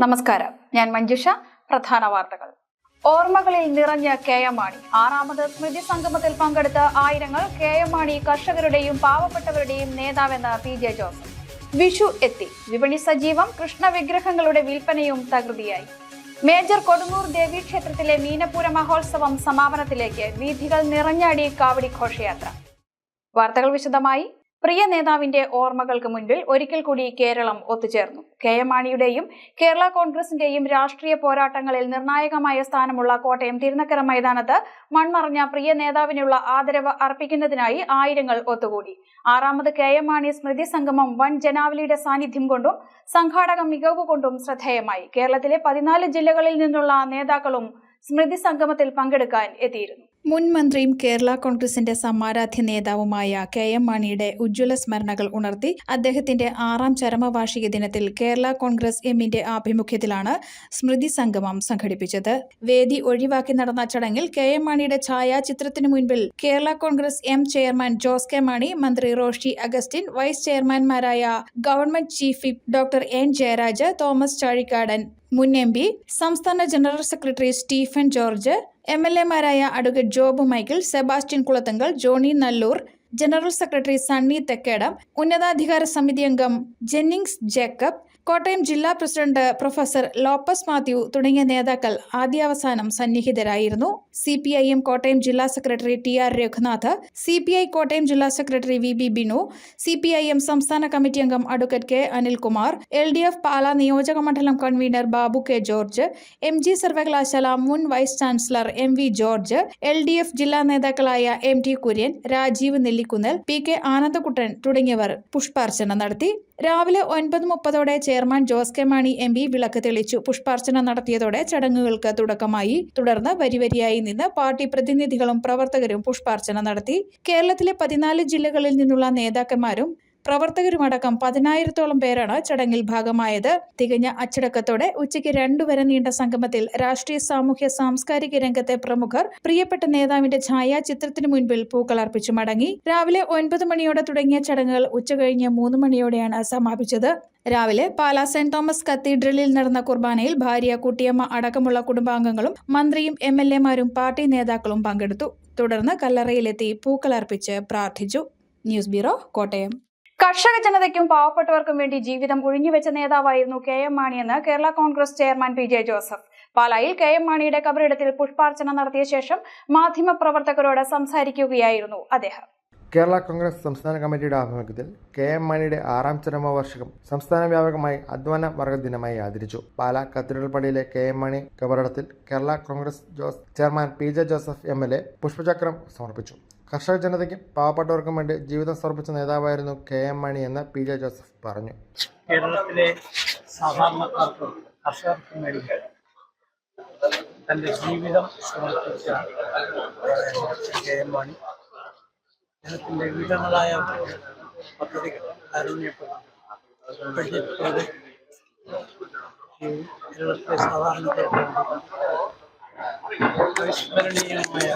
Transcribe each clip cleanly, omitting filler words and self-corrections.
നമസ്കാരം, ഞാൻ മഞ്ജുഷ. പ്രധാന വാർത്തകൾ. ഓർമ്മകളിൽ നിറഞ്ഞ KM മാണി. ആറാമത് സ്മൃതി സംഗമത്തിൽ പങ്കെടുത്ത ആയിരങ്ങൾ. KM മാണി കർഷകരുടെയും പാവപ്പെട്ടവരുടെയും നേതാവെന്ന് PJ ജോസഫ്. വിഷു എത്തി. വിപണി സജീവം. കൃഷ്ണ വിഗ്രഹങ്ങളുടെ വിൽപ്പനയും തകൃതിയായി. മേജർ കൊടുങ്ങൂർ ദേവീക്ഷേത്രത്തിലെ മീനപ്പൂര മഹോത്സവം സമാപനത്തിലേക്ക്. വീഥികൾ നിറഞ്ഞാടി കാവടി ഘോഷയാത്ര. വാർത്തകൾ വിശദമായി. പ്രിയ നേതാവിന്റെ ഓർമ്മകൾക്ക് മുൻപിൽ ഒരിക്കൽ കൂടി കേരളം ഒത്തുചേർന്നു. KM മാണിയുടെയും കേരള കോൺഗ്രസിന്റെയും രാഷ്ട്രീയ പോരാട്ടങ്ങളിൽ നിർണായകമായ സ്ഥാനമുള്ള കോട്ടയം തിരുനക്കര മൈതാനത്ത് മൺമറഞ്ഞ പ്രിയ നേതാവിനുള്ള ആദരവ് അർപ്പിക്കുന്നതിനായി ആയിരങ്ങൾ ഒത്തുകൂടി. ആറാമത് KM മാണി സ്മൃതി സംഗമം വൻ ജനാവലിയുടെ സാന്നിധ്യം കൊണ്ടും സംഘാടക മികവ് കൊണ്ടും ശ്രദ്ധേയമായി. കേരളത്തിലെ 14 ജില്ലകളിൽ നിന്നുള്ള നേതാക്കളും സ്മൃതി സംഗമത്തിൽ പങ്കെടുക്കാൻ എത്തിയിരുന്നു. മുൻ മന്ത്രിയും കേരള കോൺഗ്രസിന്റെ സമാരാധ്യ നേതാവുമായ KM മാണിയുടെ ഉജ്ജ്വല സ്മരണകൾ ഉണർത്തി അദ്ദേഹത്തിന്റെ 6ാം ചരമവാർഷിക ദിനത്തിൽ കേരള കോൺഗ്രസ് എമ്മിന്റെ ആഭിമുഖ്യത്തിലാണ് സ്മൃതി സംഗമം സംഘടിപ്പിച്ചത്. വേദി ഒഴിവാക്കി നടന്ന ചടങ്ങിൽ KM മാണിയുടെ ഛായാചിത്രത്തിനു മുൻപിൽ Kerala Congress M chairman Jose K Mani, മന്ത്രി റോഷി അഗസ്റ്റിൻ, വൈസ് ചെയർമാൻമാരായ government chief whip doctor N Jayaraj, Thomas Chazhikadan, മുൻ MP, സംസ്ഥാന general secretary Stephen George, MLA മാരായ advocate Job Michael, Sebastian Kulathunkal, Johnny Nalloor, general secretary Sunny Thekkedam, ഉന്നതാധികാര സമിതി അംഗം ജെന്നിങ്സ് ജേക്കബ്, കോട്ടയം ജില്ലാ പ്രസിഡന്റ് പ്രൊഫസർ ലോപ്പസ് മാത്യു തുടങ്ങിയ നേതാക്കൾ ആദ്യാവസാനം സന്നിഹിതരായിരുന്നു. CPIM കോട്ടയം ജില്ലാ secretary TR Raghunath, CPI Kottayam ജില്ലാ സെക്രട്ടറി VB ബിനു, CPIM സംസ്ഥാന കമ്മിറ്റി അംഗം advocate K Anilkumar, LDF Pala നിയോജക മണ്ഡലം convener Babu K George, MG സർവകലാശാല മുൻ vice chancellor MV George, LDF ജില്ലാ നേതാക്കളായ MT കുര്യൻ, രാജീവ് നെല്ലിക്കുന്നൽ, PK ആനന്ദകുട്ടൻ തുടങ്ങിയവർ പുഷ്പാർച്ചന നടത്തി. രാവിലെ 9:30 chairman Jose K Mani MP വിളക്ക് തെളിച്ചു. പുഷ്പാർച്ചന നടത്തിയതോടെ ചടങ്ങുകൾക്ക് തുടക്കമായി. തുടർന്ന് വരിവരിയായി നിന്ന് പാർട്ടി പ്രതിനിധികളും പ്രവർത്തകരും പുഷ്പാർച്ചന നടത്തി. കേരളത്തിലെ 14 ജില്ലകളിൽ നിന്നുള്ള നേതാക്കന്മാരും പ്രവർത്തകരുമടക്കം 10,000-ഓളം പേരാണ് ചടങ്ങിൽ ഭാഗമായത്. തികഞ്ഞ അച്ചടക്കത്തോടെ ഉച്ചയ്ക്ക് 2 വരെ നീണ്ട സംഗമത്തിൽ രാഷ്ട്രീയ, സാമൂഹ്യ, സാംസ്കാരിക രംഗത്തെ പ്രമുഖർ പ്രിയപ്പെട്ട നേതാവിന്റെ ഛായാചിത്രത്തിനു മുൻപിൽ പൂക്കളർപ്പിച്ചു മടങ്ങി. രാവിലെ 9 മണിയോടെ തുടങ്ങിയ ചടങ്ങുകൾ ഉച്ചകഴിഞ്ഞ് 3 മണിയോടെയാണ് സമാപിച്ചത്. രാവിലെ പാലാ സെന്റ് തോമസ് കത്തീഡ്രലിൽ നടന്ന കുർബാനയിൽ ഭാര്യ കുട്ടിയമ്മ അടക്കമുള്ള കുടുംബാംഗങ്ങളും മന്ത്രിയും MLA-മാരും പാർട്ടി നേതാക്കളും പങ്കെടുത്തു. തുടർന്ന് കല്ലറയിലെത്തി പൂക്കളർപ്പിച്ച് പ്രാർത്ഥിച്ചു. News bureau, Kottayam. കർഷക ജനതയ്ക്കും പാവപ്പെട്ടവർക്കും വേണ്ടി ജീവിതം ഉഴിഞ്ഞുവെച്ച നേതാവായിരുന്നു KM മാണിയെന്ന് Kerala Congress chairman PJ Joseph. പാലായിൽ KM മാണിയുടെ കബറിടത്തിൽ പുഷ്പാർച്ചന നടത്തിയ ശേഷം മാധ്യമപ്രവർത്തകരോട് സംസാരിക്കുകയായിരുന്നു അദ്ദേഹം. കേരള കോൺഗ്രസ് സംസ്ഥാന കമ്മിറ്റിയുടെ ആഭിമുഖ്യത്തിൽ KM മാണിയുടെ 6ാം ചരമവാർഷികം സംസ്ഥാന വ്യാപകമായി അധ്വാന വർഗ ദിനമായി ആചരിച്ചു. പാലാ കത്തീഡ്രൽ പടിയിലെ KM മാണി കബറിടത്തിൽ Kerala Congress chairman PJ Joseph MLA പുഷ്പചക്രം സമർപ്പിച്ചു. കർഷക ജനതയ്ക്കും പാവപ്പെട്ടവർക്കും വേണ്ടി ജീവിതം സമർപ്പിച്ച നേതാവായിരുന്നു KM മാണി എന്ന് PJ ജോസഫ് പറഞ്ഞു. കേരളത്തിലെ സാധാരണക്കാർക്കും കർഷകർക്കും വേണ്ടി തൻ്റെ ജീവിതം സമർപ്പിച്ച KM മാണി അദ്ദേഹത്തിൻ്റെ വിവിധങ്ങളായ പദ്ധതികൾ, കാരുണ്യപ്രദ കേരളത്തിലെ സാധാരണക്കാർക്ക് അവിസ്മരണീയമായ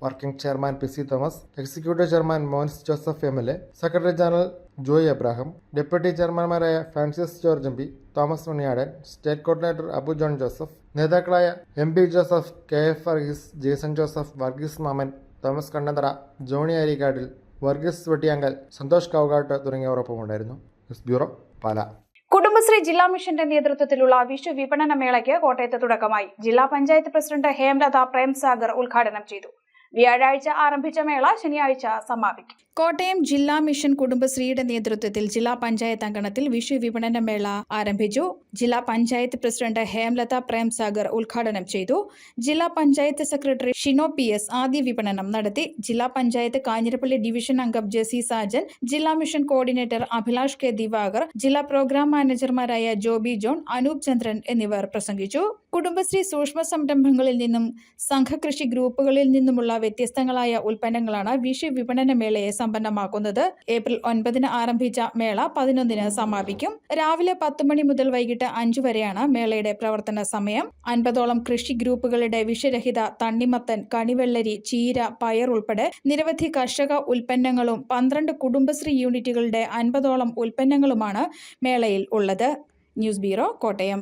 working chairman PC Thomas, executive chairman Mons Joseph MLA, secretary general Joy Abraham, deputy ചെയർമാൻമാരായ Francis George MP, Thomas Maniyadan, state coordinator Abu John Joseph, നേതാക്കളായ MP ജോസഫ്, KF വർഗീസ്, ജേസൺ ജോസഫ്, വർഗീസ് മാമൻ, തോമസ് കണ്ണന്തറ, ജോണി അരിക്കാടിൽ, വർഗീസ് വെട്ടിയാങ്കൽ, സന്തോഷ് കൗകാട്ട് തുടങ്ങിയവരൊപ്പം ഉണ്ടായിരുന്നു. News bureau, Pala. കുടുംബശ്രീ ജില്ലാ മിഷന്റെ നേതൃത്വത്തിലുള്ള വിഷു വിപണന മേളയ്ക്ക് കോട്ടയത്ത് തുടക്കമായി. ജില്ലാ പഞ്ചായത്ത് പ്രസിഡന്റ് ഹേംലത പ്രേംസാഗർ ഉദ്ഘാടനം ചെയ്തു. വ്യാഴാഴ്ച ആരംഭിച്ച മേള ശനിയാഴ്ച സമാപിക്കും. കോട്ടയം ജില്ലാ മിഷൻ കുടുംബശ്രീയുടെ നേതൃത്വത്തിൽ ജില്ലാ പഞ്ചായത്ത് അങ്കണത്തിൽ വിഷു വിപണന മേള ആരംഭിച്ചു. ജില്ലാ പഞ്ചായത്ത് പ്രസിഡന്റ് ഹേംലത പ്രേംസാഗർ ഉദ്ഘാടനം ചെയ്തു. ജില്ലാ പഞ്ചായത്ത് സെക്രട്ടറി ഷിനോ PS ആദ്യ വിപണനം നടത്തി. ജില്ലാ പഞ്ചായത്ത് കാഞ്ഞിരപ്പള്ളി ഡിവിഷൻ അംഗം ജെസി സാജൻ, ജില്ലാ mission coordinator Abhilash K Divakar, ജില്ലാ പ്രോഗ്രാം മാനേജർമാരായ ജോബി ജോൺ, അനൂപ് ചന്ദ്രൻ എന്നിവർ പ്രസംഗിച്ചു. കുടുംബശ്രീ സൂക്ഷ്മ സംരംഭങ്ങളിൽ നിന്നും സംഘകൃഷി ഗ്രൂപ്പുകളിൽ നിന്നുമുള്ള വ്യത്യസ്തങ്ങളായ ഉൽപ്പന്നങ്ങളാണ് വിഷു വിപണന മേളയെ സമ്പന്നമാക്കുന്നത്. ഏപ്രിൽ 9 ആരംഭിച്ച മേള 11 സമാപിക്കും. രാവിലെ 10 മണി മുതൽ വൈകിട്ട് വൈകിട്ട് 5 വരെയാണ് മേളയുടെ പ്രവർത്തന സമയം. 50ഓളം കൃഷി ഗ്രൂപ്പുകളുടെ വിഷരഹിത തണ്ണിമത്തൻ, കണിവെള്ളരി, ചീര, പയർ ഉൾപ്പെടെ നിരവധി കർഷക ഉൽപ്പന്നങ്ങളും 12 കുടുംബശ്രീ യൂണിറ്റുകളുടെ 50ഓളം ഉൽപ്പന്നങ്ങളുമാണ് മേളയിൽ ഉള്ളത്. News bureau, Kottayam.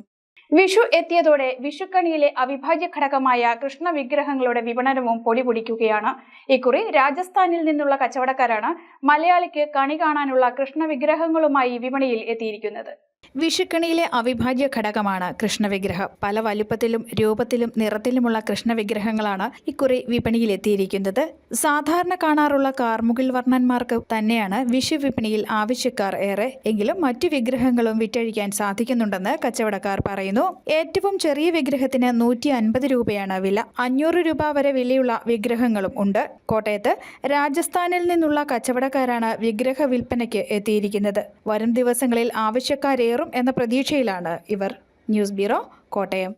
വിഷു എത്തിയതോടെ വിഷുക്കണിയിലെ അവിഭാജ്യ ഘടകമായ കൃഷ്ണ വിഗ്രഹങ്ങളുടെ വിപണനവും പൊടിപൊടിക്കുകയാണ്. ഇക്കുറി രാജസ്ഥാനിൽ നിന്നുള്ള കച്ചവടക്കാരാണ് മലയാളിക്ക് കണി കാണാനുള്ള കൃഷ്ണ വിഗ്രഹങ്ങളുമായി വിപണിയിൽ എത്തിയിരിക്കുന്നത്. വിഷുക്കണിയിലെ അവിഭാജ്യ ഘടകമാണ് കൃഷ്ണവിഗ്രഹം. പല വലുപ്പത്തിലും രൂപത്തിലും നിറത്തിലുമുള്ള കൃഷ്ണവിഗ്രഹങ്ങളാണ് ഇക്കുറി വിപണിയിലെത്തിയിരിക്കുന്നത്. സാധാരണ കാണാറുള്ള കാർമുകിൽ വർണ്ണന്മാർക്ക് തന്നെയാണ് വിഷു വിപണിയിൽ ആവശ്യക്കാർ ഏറെ. എങ്കിലും മറ്റു വിഗ്രഹങ്ങളും വിറ്റഴിക്കാൻ സാധിക്കുന്നുണ്ടെന്ന് കച്ചവടക്കാർ പറയുന്നു. ഏറ്റവും ചെറിയ വിഗ്രഹത്തിന് 150 രൂപയാണ് വില. 500 രൂപ വരെ വിലയുള്ള വിഗ്രഹങ്ങളും ഉണ്ട്. കോട്ടയത്ത് രാജസ്ഥാനിൽ നിന്നുള്ള കച്ചവടക്കാരാണ് വിഗ്രഹ വിൽപ്പനയ്ക്ക് എത്തിയിരിക്കുന്നത്. വരും ദിവസങ്ങളിൽ ആവശ്യക്കാരേറും എന്ന പ്രതീക്ഷയിലാണ് ഇവർ. News bureau, Kottayam.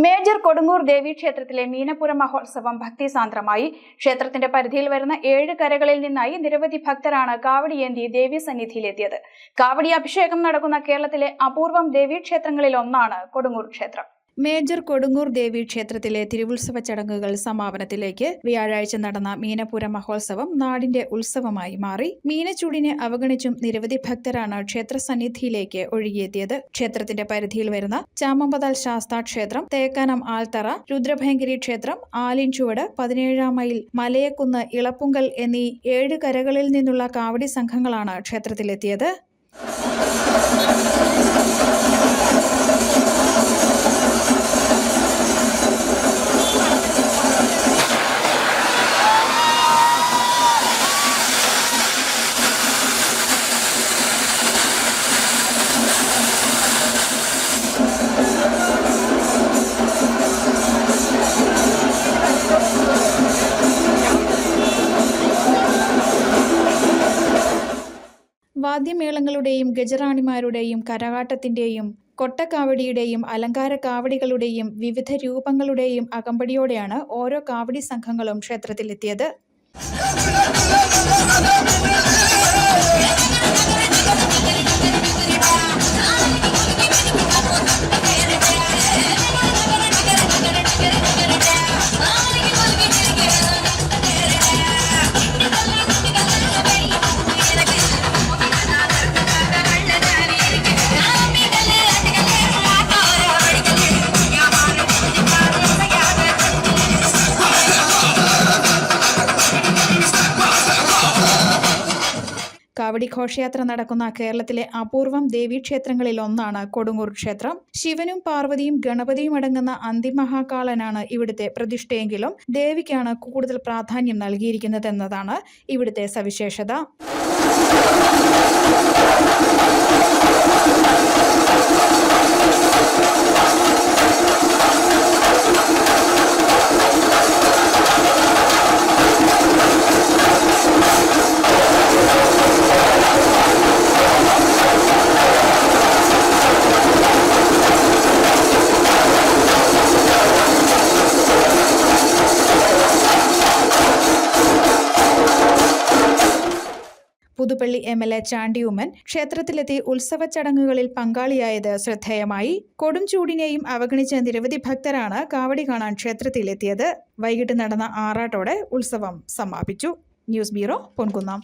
Major Kodungoor ദേവീക്ഷേത്രത്തിലെ മീനപ്പുര മഹോത്സവം ഭക്തിസാന്ദ്രമായി. ക്ഷേത്രത്തിന്റെ പരിധിയിൽ വരുന്ന 7 കരകളിൽ നിന്നായി നിരവധി ഭക്തരാണ് കാവടിയേന്തി ദേവീ സന്നിധിയിലെത്തിയത്. കാവടി അഭിഷേകം നടക്കുന്ന കേരളത്തിലെ അപൂർവം ദേവീക്ഷേത്രങ്ങളിൽ ഒന്നാണ് കൊടുങ്ങൂർ ക്ഷേത്രം. മേജർ കൊടുങ്ങൂർ ദേവി ക്ഷേത്രത്തിലെ തിരുവുത്സവ ചടങ്ങുകൾ സമാപനത്തിലേക്ക്. വ്യാഴാഴ്ച നടന്ന മീനപ്പുര മഹോത്സവം നാടിന്റെ ഉത്സവമായി മാറി. മീനച്ചൂടിനെ അവഗണിച്ചും നിരവധി ഭക്തരാണ് ക്ഷേത്ര സന്നിധിയിലേക്ക് ഒഴുകിയെത്തിയത്. ക്ഷേത്രത്തിന്റെ പരിധിയിൽ വരുന്ന ചാമമ്പതാൽ ശാസ്താ ക്ഷേത്രം, തേക്കാനം ആൽത്തറ, രുദ്രഭയങ്കരി ക്ഷേത്രം, ആലിൻചുവട്, 17-ാം മൈൽ, മലയക്കുന്ന്, ഇളപ്പുങ്കൽ എന്നീ 7 കരകളിൽ നിന്നുള്ള കാവടി സംഘങ്ങളാണ് ക്ഷേത്രത്തിലെത്തിയത്. വാദ്യമേളങ്ങളുടെയും ഗജറാണിമാരുടെയും കരകാട്ടത്തിന്റെയും കൊട്ടക്കാവടിയുടെയും അലങ്കാര കാവടികളുടെയും വിവിധ രൂപങ്ങളുടെയും അകമ്പടിയോടെയാണ് ഓരോ കാവടി സംഘങ്ങളും ക്ഷേത്രത്തിലെത്തിയത്. കാവടി ഘോഷയാത്ര നടക്കുന്ന കേരളത്തിലെ അപൂർവം ദേവീക്ഷേത്രങ്ങളിൽ ഒന്നാണ് കൊടുങ്ങൂർ ക്ഷേത്രം. ശിവനും പാർവതിയും ഗണപതിയും അടങ്ങുന്ന അന്തിമഹാകാളനാണ് ഇവിടുത്തെ പ്രതിഷ്ഠയെങ്കിലും ദേവിക്കാണ് കൂടുതൽ പ്രാധാന്യം നൽകിയിരിക്കുന്നതെന്നതാണ് ഇവിടുത്തെ സവിശേഷത. പുതുപ്പള്ളി MLA ചാണ്ടി ഉമ്മൻ ക്ഷേത്രത്തിലെത്തി ഉത്സവ ചടങ്ങുകളിൽ പങ്കാളിയായത് ശ്രദ്ധേയമായി. കൊടും ചൂടിനെയും അവഗണിച്ച നിരവധി ഭക്തരാണ് കാവടി കാണാൻ ക്ഷേത്രത്തിലെത്തിയത്. വൈകിട്ട് നടന്ന ആറാട്ടോടെ ഉത്സവം സമാപിച്ചു. News bureau, Ponkunnam.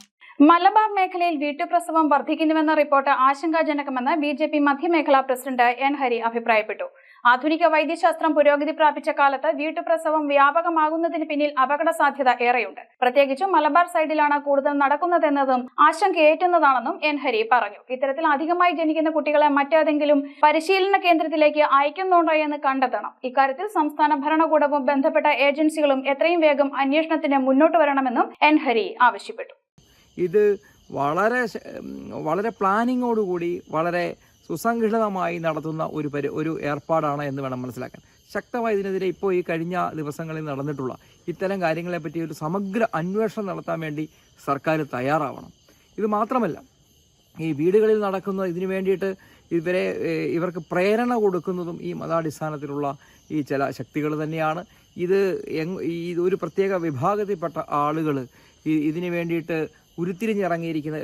മലബാർ മേഖലയിൽ വീട്ടുപ്രസവം വർദ്ധിക്കുന്നുവെന്ന റിപ്പോർട്ട് ആശങ്കാജനകമെന്ന് BJP മധ്യമേഖലാ പ്രസിഡന്റ് N. ഹരി അഭിപ്രായപ്പെട്ടു. ആധുനിക വൈദ്യശാസ്ത്രം പുരോഗതി പ്രാപിച്ച കാലത്ത് വീട്ടുപ്രസവം വ്യാപകമാകുന്നതിന് പിന്നിൽ അപകട സാധ്യത ഏറെയുണ്ട്. പ്രത്യേകിച്ചും മലബാർ സൈഡിലാണ് കൂടുതൽ നടക്കുന്നതെന്നതും ആശങ്കയേറ്റുന്നതാണെന്നും N. ഹരി പറഞ്ഞു. ഇത്തരത്തിൽ അധികമായി ജനിക്കുന്ന കുട്ടികളെ മറ്റേതെങ്കിലും പരിശീലന കേന്ദ്രത്തിലേക്ക് അയക്കുന്നുണ്ടോ എന്ന് കണ്ടെത്തണം. ഇക്കാര്യത്തിൽ സംസ്ഥാന ഭരണകൂടവും ബന്ധപ്പെട്ട ഏജൻസികളും എത്രയും വേഗം അന്വേഷണത്തിന് മുന്നോട്ട് വരണമെന്നും N. ഹരി ആവശ്യപ്പെട്ടു. ഇത് വളരെ പ്ലാനിങ്ങോടുകൂടി വളരെ സുസംഘടിതമായി നടത്തുന്ന ഒരു ഏർപ്പാടാണ് എന്ന് വേണം മനസ്സിലാക്കാൻ. ശക്തമായി ഇതിനെതിരെ ഇപ്പോൾ ഈ കഴിഞ്ഞ ദിവസങ്ങളിൽ നടന്നിട്ടുള്ള ഇത്തരം കാര്യങ്ങളെപ്പറ്റി ഒരു സമഗ്ര അന്വേഷണം നടത്താൻ വേണ്ടി സർക്കാർ തയ്യാറാവണം. ഇത് മാത്രമല്ല, ഈ വീടുകളിൽ നടക്കുന്ന ഇതിനു വേണ്ടിയിട്ട് ഇവർക്ക് പ്രേരണ കൊടുക്കുന്നതും ഈ മതാടിസ്ഥാനത്തിലുള്ള ഈ ചില ശക്തികൾ തന്നെയാണ്. ഇത് ഒരു പ്രത്യേക വിഭാഗത്തിൽപ്പെട്ട ആളുകൾ ഇതിനു വേണ്ടിയിട്ട് ഉരുത്തിരിഞ്ഞിറങ്ങിയിരിക്കുന്നത്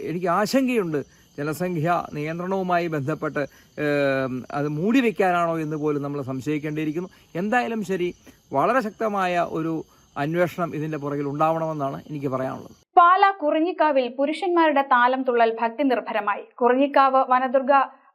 എനിക്ക് ആശങ്കയുണ്ട്. ജനസംഖ്യ നിയന്ത്രണവുമായി ബന്ധപ്പെട്ട് അത് മൂടി വയ്ക്കാനാണോ എന്ന് പോലും നമ്മൾ സംശയിക്കേണ്ടിയിരിക്കുന്നു. എന്തായാലും ശരി, വളരെ ശക്തമായ ഒരു അന്വേഷണം ഇതിന്റെ പുറകിൽ ഉണ്ടാവണമെന്നാണ് എനിക്ക് പറയാനുള്ളത്. പാലാ കുറിഞ്ഞിക്കാവിൽ പുരുഷന്മാരുടെ താലം തുള്ളൽ ഭക്തി നിർഭരമായി. കുറിഞ്ഞിക്കാവ് വനദുർഗ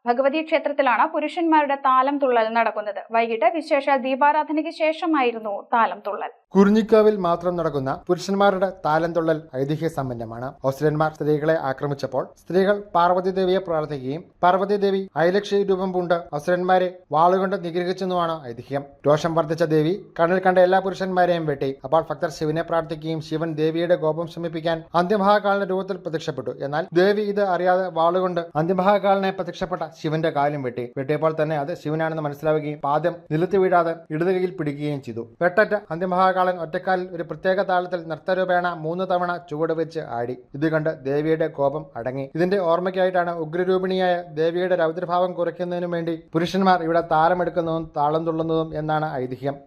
ഭഗവതി ക്ഷേത്രത്തിലാണ് പുരുഷന്മാരുടെ താലം തുള്ളൽ നടക്കുന്നത്. വൈകിട്ട് വിശേഷ ദീപാരാധനയ്ക്ക് ശേഷമായിരുന്നു താലം തുള്ളൽ. കുറിഞ്ഞിക്കാവിൽ മാത്രം നടക്കുന്ന പുരുഷന്മാരുടെ താലം തുള്ളൽ ഐതിഹ്യ സമ്പന്നമാണ്. ഓസ്ട്രേലിയന്മാർ സ്ത്രീകളെ ആക്രമിച്ചപ്പോൾ സ്ത്രീകൾ പാർവതി ദേവിയെ പ്രാർത്ഥിക്കുകയും പാർവതി ദേവി അയലക്ഷി രൂപം പൂണ്ട് ഓസ്ട്രേലിയന്മാരെ വാളുകൊണ്ട് നിഗ്രഹിച്ചെന്നുമാണ് ഐതിഹ്യം. രോഷം വർദ്ധിച്ച ദേവി കണ്ണിൽ കണ്ട എല്ലാ പുരുഷന്മാരെയും വെട്ടി. അപ്പോൾ ഭക്തർ ശിവനെ പ്രാർത്ഥിക്കുകയും ശിവൻ ദേവിയുടെ കോപം ശമിപ്പിക്കാൻ അന്ത്യമഹാകാളിന്റെ രൂപത്തിൽ പ്രത്യക്ഷപ്പെട്ടു. എന്നാൽ ദേവി ഇത് അറിയാതെ വാളുകൊണ്ട് അന്ത്യമഹാകാളിനെ പ്രത്യക്ഷപ്പെട്ട ശിവന്റെ കാലും വെട്ടിയപ്പോൾ തന്നെ അത് ശിവനാണെന്ന് മനസ്സിലാവുകയും പാദം നിലത്ത് വീഴാതെ ഇടത് കൈയിൽ പിടിക്കുകയും ചെയ്തു. വെട്ടറ്റ അന്ത്യമഹാകാളൻ ഒറ്റക്കാലിൽ ഒരു പ്രത്യേക താളത്തിൽ നൃത്തരൂപേണ 3 തവണ ചുവട് വെച്ച് ആടി. ഇത് കണ്ട് ദേവിയുടെ കോപം അടങ്ങി. ഇതിന്റെ ഓർമ്മയ്ക്കായിട്ടാണ് ഉഗ്രരൂപിണിയായ ദേവിയുടെ രൗദ്രഭാവം കുറയ്ക്കുന്നതിനു വേണ്ടി പുരുഷന്മാർ ഇവിടെ താളമെടുക്കുന്നതും താളം തുള്ളുന്നതും എന്നാണ് ഐതിഹ്യം.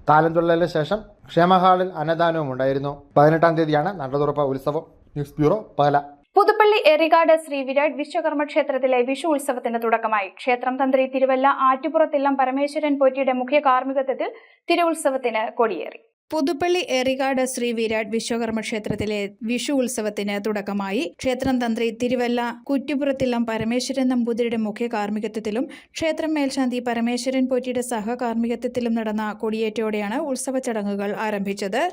താലം തുള്ളലിന് ശേഷം ക്ഷേമഹാളിൽ അന്നദാനവും ഉണ്ടായിരുന്നു. 18-ാം തീയതിയാണ് നടതുറപ്പ ഉത്സവം. News bureau, Pala. പുതുപ്പള്ളി എറികാട് ശ്രീ വിരാട് വിശ്വകർമ്മ ക്ഷേത്രത്തിലെ വിഷു ഉത്സവത്തിന് തുടക്കമായി. ക്ഷേത്രം തന്ത്രി തിരുവല്ല ആറ്റുപുറത്തില്ലം പരമേശ്വരൻ പോറ്റിയുടെ മുഖ്യ കാർമ്മികത്വത്തിൽ തിരുവുത്സവത്തിന് കൊടിയേറി. പുതുപ്പള്ളി എറികാട് ശ്രീ വിരാട് വിശ്വകർമ്മ ക്ഷേത്രത്തിലെ വിഷു ഉത്സവത്തിന് തുടക്കമായി. ക്ഷേത്രം തന്ത്രി തിരുവല്ല കുറ്റിപ്പുറത്തില്ലം പരമേശ്വരൻ നമ്പൂതിരിയുടെ മുഖ്യ കാർമ്മികത്വത്തിലും ക്ഷേത്രം മേൽശാന്തി പരമേശ്വരൻ പോറ്റിയുടെ സഹകാർമ്മികത്വത്തിലും നടന്ന കൊടിയേറ്റോടെയാണ് ഉത്സവ ചടങ്ങുകൾ ആരംഭിച്ചത്.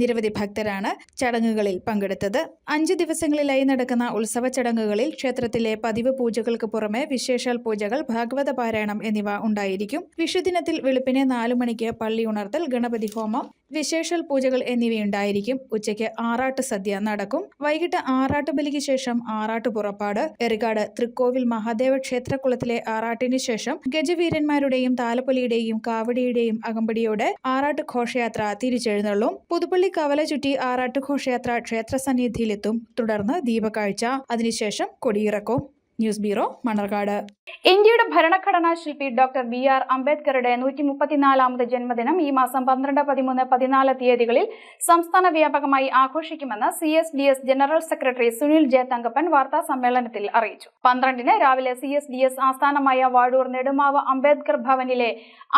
നിരവധി ഭക്തരാണ് ചടങ്ങുകളിൽ പങ്കെടുത്തത്. 5 ദിവസങ്ങളിലായി നടക്കുന്ന ഉത്സവ ചടങ്ങുകളിൽ ക്ഷേത്രത്തിലെ പതിവ് പൂജകൾക്ക് പുറമെ വിശേഷാൽ പൂജകൾ, ഭാഗവത പാരായണം എന്നിവ ഉണ്ടായിരിക്കും. വിഷുദിനത്തിൽ വെളുപ്പിനെ 4 മണിക്ക് പള്ളി ഉണർത്തൽ, ഗണപതി ഹോമം, വിശേഷാൽ പൂജകൾ എന്നിവയുണ്ടായിരിക്കും. ഉച്ചയ്ക്ക് ആറാട്ട് സദ്യ നടക്കും. വൈകിട്ട് ആറാട്ട് ബലിക്ക് ശേഷം ആറാട്ട് പുറപ്പാട്. എറികാട് തൃക്കോവിൽ മഹാദേവ ക്ഷേത്രക്കുളത്തിലെ ആറാട്ടിന് ശേഷം ഗജവീരന്മാരുടെയും താലപ്പൊലിയുടെയും കാവടിയുടെയും അകമ്പടിയോടെ ആറാട്ട് ഘോഷയാത്ര തിരിച്ചെഴുന്നള്ളും. പുതുപ്പള്ളി കവല ചുറ്റി ആറാട്ട് ഘോഷയാത്ര ക്ഷേത്രസന്നിധിയിലെത്തും. തുടർന്ന് ദീപകാഴ്ച, അതിനുശേഷം കൊടിയിറക്കും. News bureau, Manarcad. ഇന്ത്യയുടെ ഭരണഘടനാ ശില്പി ഡോക്ടർ BR അംബേദ്കറുടെ 134ാമത് ജന്മദിനം ഈ മാസം 12, 13, 14 തീയതികളിൽ സംസ്ഥാന വ്യാപകമായി ആഘോഷിക്കുമെന്ന് CSDS general secretary Sunil J. Thankappan വാർത്താ സമ്മേളനത്തിൽ അറിയിച്ചു. 12-ന് രാവിലെ CSDS ആസ്ഥാനമായ വാഴൂർ നെടുമാവ് അംബേദ്കർ ഭവനിലെ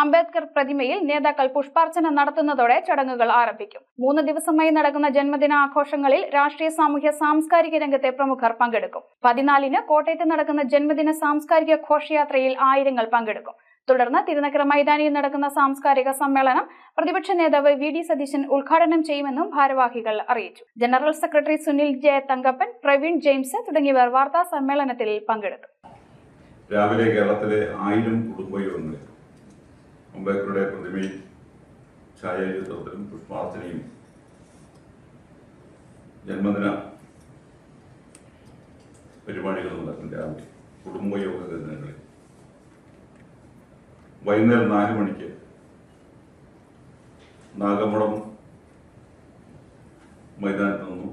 അംബേദ്കർ പ്രതിമയിൽ നേതാക്കൾ പുഷ്പാർച്ചന നടത്തുന്നതോടെ ചടങ്ങുകൾ ആരംഭിക്കും. 3 ദിവസമായി നടക്കുന്ന ജന്മദിനാഘോഷങ്ങളിൽ രാഷ്ട്രീയ, സാമൂഹ്യ, സാംസ്കാരിക രംഗത്തെ പ്രമുഖർ പങ്കെടുക്കും. 14-ന് കോട്ടയത്ത് നടക്കുന്ന ജന്മദിന സാംസ്കാരിക ഘോഷയാത്രയിൽ ആയിരങ്ങൾ പങ്കെടുക്കും. തുടർന്ന് തിരുനക്കര മൈതാനിയിൽ നടക്കുന്ന സാംസ്കാരിക സമ്മേളനം പ്രതിപക്ഷ നേതാവ് VD സതീശൻ ഉദ്ഘാടനം ചെയ്യുമെന്നും ഭാരവാഹികൾ അറിയിച്ചു. General secretary Sunil J. Thankappan, Praveen James തുടങ്ങിയവർ വാർത്താ സമ്മേളനത്തിൽ പങ്കെടുത്തു. രാവിലെ കേരളത്തിലെ 1000 കുടുംബയോഗങ്ങളിൽ അംബേദ്കറുടെ പ്രതിമയിൽ ഛായാചിത്രത്തിലും പുഷ്പാർച്ചനയും ജന്മദിന പരിപാടികളും നടക്കും. രാവിലെ കുടുംബയോഗ കേന്ദ്രങ്ങളിൽ വൈകുന്നേരം 4 മണിക്ക് നാഗമ്പടം മൈതാനത്ത് നിന്നും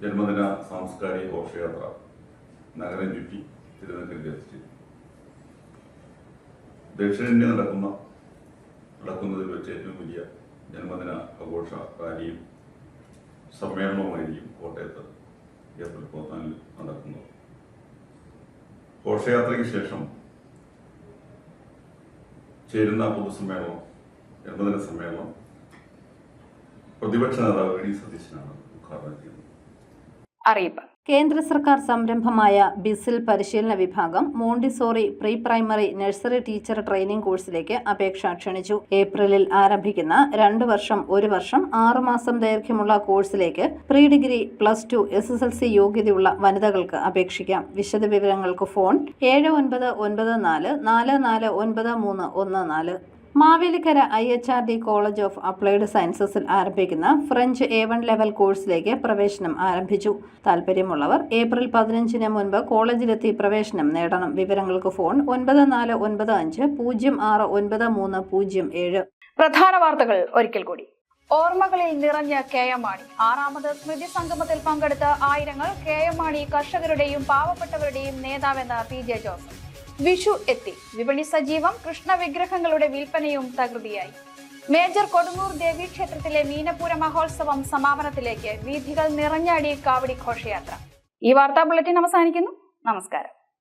ജന്മദിന സാംസ്കാരിക ഘോഷയാത്ര നഗരം ചുറ്റി തിരുനക്കരയിൽ എത്തിച്ചു. ദക്ഷിണേന്ത്യ നടക്കുന്നതിൽ വെച്ച് ഏറ്റവും വലിയ ജന്മദിന ആഘോഷ റാലിയും സമ്മേളനവുമായിരിക്കും കോട്ടയത്ത് ഏപ്രിൽ 14 നടക്കുന്നത്. ഘോഷയാത്രയ്ക്ക് ശേഷം ചേരുന്ന പൊതുസമ്മേളനം, ജന്മദിന സമ്മേളനം പ്രതിപക്ഷ നേതാവ് VD സതീശനാണ് ഉദ്ഘാടനം ചെയ്യുന്നത്. അറിയിപ്പ്. കേന്ദ്ര സർക്കാർ സംരംഭമായ ബിസിൽ പരിശീലന വിഭാഗം Montessori pre primary nursery teacher training കോഴ്സിലേക്ക് അപേക്ഷ ക്ഷണിച്ചു. ഏപ്രിലിൽ ആരംഭിക്കുന്ന 2 വർഷം 1 വർഷം 6 മാസം ദൈർഘ്യമുള്ള കോഴ്സിലേക്ക് പ്രീ ഡിഗ്രി, +2, SSLC യോഗ്യതയുള്ള വനിതകൾക്ക് അപേക്ഷിക്കാം. വിശദവിവരങ്ങൾക്ക് phone 7994 449314. Mavelikkara IHRD college of applied സയൻസസിൽ ആരംഭിക്കുന്ന ഫ്രഞ്ച് A1 ലെവൽ കോഴ്സിലേക്ക് പ്രവേശനം ആരംഭിച്ചു. താൽപര്യമുള്ളവർ ഏപ്രിൽ 15-ന് മുൻപ് കോളേജിലെത്തി പ്രവേശനം നേടണം. വിവരങ്ങൾക്ക് ഫോൺ 9495 പ്രധാന വാർത്തകൾ ഒരിക്കൽ കൂടി. ഓർമ്മകളിൽ നിറഞ്ഞ KM മാണി. 6ാമത് സ്മൃതി സംഗമത്തിൽ പങ്കെടുത്ത ആയിരങ്ങൾ KM മാണി കർഷകരുടെയും പാവപ്പെട്ടവരുടെയും നേതാവെന്ന് PJ ജോസഫ്. വിഷു എത്തി. വിപണി സജീവം. കൃഷ്ണ വിഗ്രഹങ്ങളുടെ വിൽപ്പനയും തകൃതിയായി. മേജർ കൊടുങ്ങൂർ ദേവീക്ഷേത്രത്തിലെ മീനപൂര മഹോത്സവം സമാപനത്തിലേക്ക്. വീഥികൾ നിറഞ്ഞാടി കാവടി ഘോഷയാത്ര. ഈ വാർത്താ ബുള്ളറ്റിൻ അവസാനിക്കുന്നു. നമസ്കാരം.